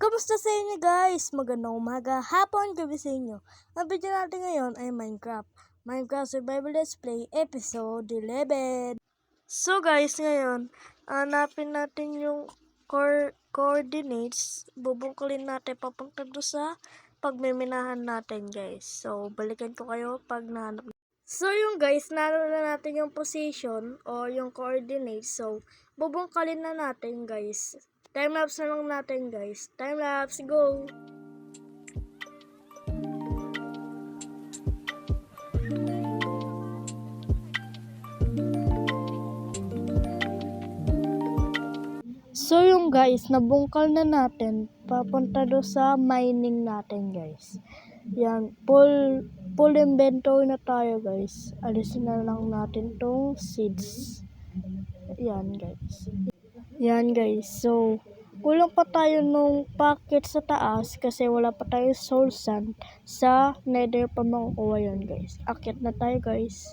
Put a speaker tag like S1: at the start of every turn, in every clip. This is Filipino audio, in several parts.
S1: Kamusta sa inyo guys? Magandang umaga, hapon, gabi sa inyo. Ang video natin ngayon ay Minecraft Survival Let's Play Episode 11. So guys, ngayon, hanapin natin yung coordinates. Bubungkalin natin papunta doon sa pagmiminahan natin guys. So, balikan ko kayo pag nahanap. So yung guys, naroon na natin yung position o yung coordinates. So, bubungkalin na natin guys. Time-lapse na lang natin guys. Time-lapse, go! So yung guys, nabungkal na natin. Papunta do sa mining natin guys. Yan, full inventory na tayo guys. Alisin na lang natin tong seeds. Yan guys. Yan guys, so kulang pa tayo nung packet sa taas kasi wala pa tayo soul sand sa nether pa makukuha yun guys. Akit na tayo guys.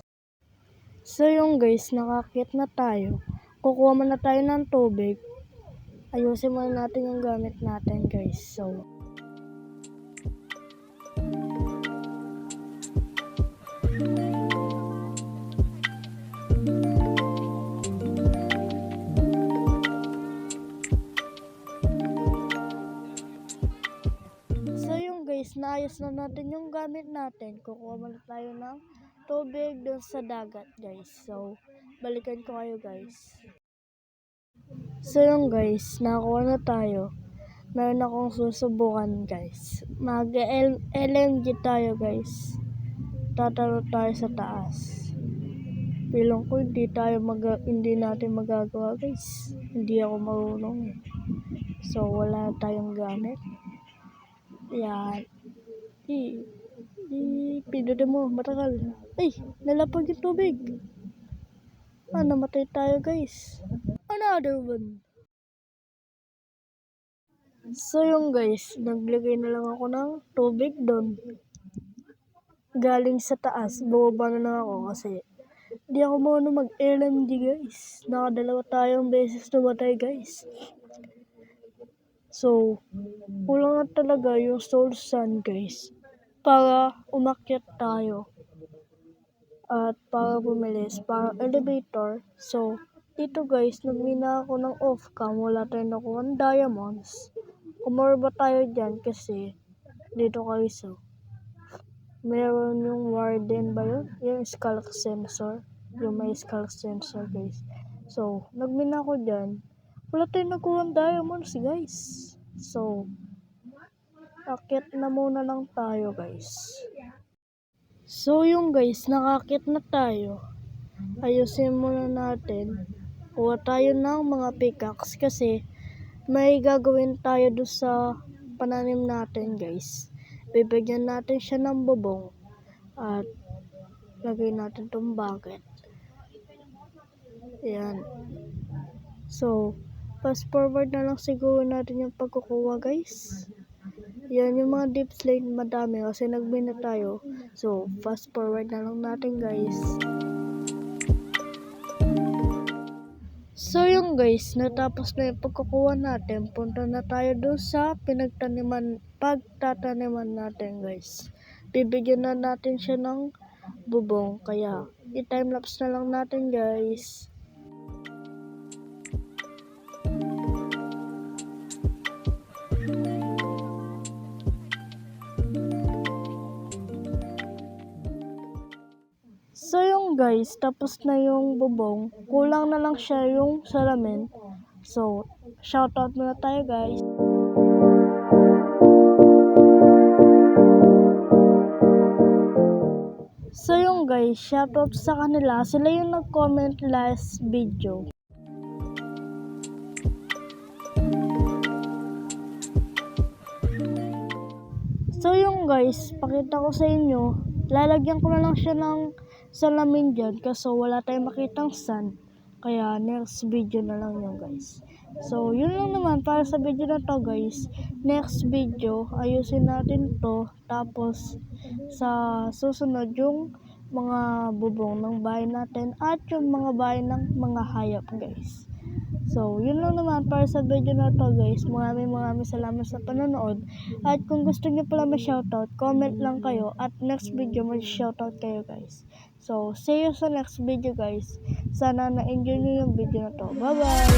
S1: So yung guys, nakakit na tayo. Kukuha muna tayo ng tubig. Ayusin muna natin yung gamit natin guys. So yung guys, naayos na natin yung gamit natin. Kukuha muna tayo ng tubig doon sa dagat guys. So, balikan ko kayo guys. So yung guys, nakakuha na tayo. Meron akong susubukan guys. Mag-LMG tayo guys. Tatalo tayo sa taas. Pilong ko hindi natin magagawa guys. Hindi ako marunong. So wala tayong gamit. Yan. Pinutin mo, matagal. Ay, nalapag yung tubig. Namatay tayo guys. Another one. So yung guys, naglagay na lang ako ng tubig doon. Galing sa taas, bumaba na lang ako kasi di ako marunong mag-LMG guys. Nakadalawa tayong beses namatay guys. So, kulang na talaga yung soul sand guys para umakyat tayo. At para bumilis, para elevator. So, dito guys, nagmina ako ng off-cam. Wala tayong nakuha ng diamonds. Kumorba tayo dyan kasi dito guys, meron yung warden ba yun? Yung skull sensor. Yung may skull sensor guys. So, nagmina ako dyan. Wala tayong nakuha ng diamonds guys. So, akit na muna lang tayo guys. So yung guys, nakakit na tayo. Ayusin muna natin. Kuha tayo ng mga pickaxe kasi may gagawin tayo doon sa pananim natin guys. Bibigyan natin siya ng bubong at lagay natin tong bucket. Ayan. So, fast forward na lang siguro natin yung pagkukuha guys. Yan yung mga deep slate madami kasi nagmina tayo. So, fast forward na lang natin guys. So yung guys, natapos na yung pagkukuha natin. Punta na tayo doon sa pagtataniman natin guys. Bibigyan na natin siya ng bubong. Kaya, i-timelapse na lang natin guys. So yung guys, tapos na yung bubong, kulang na lang siya yung salamin. So, shoutout muna tayo guys. So yung guys, shoutout sa kanila. Sila yung nag-comment last video. So yung guys, pakita ko sa inyo, lalagyan ko na lang siya ng salamin dyan kasi wala tayong makitang sun. Kaya next video na lang yun guys. So yun lang naman para sa video na to guys. Next video, ayusin natin to. Tapos sa susunod yung mga bubong ng bahay natin at yung mga bahay ng mga hayop guys. So, yun lang naman para sa video na to guys. Maraming salamat sa panonood. At kung gusto niyo pala ma-shoutout, comment lang kayo at next video mag-shoutout kayo guys. So, see you sa next video guys. Sana na-enjoy niyo yung video na to. Bye-bye!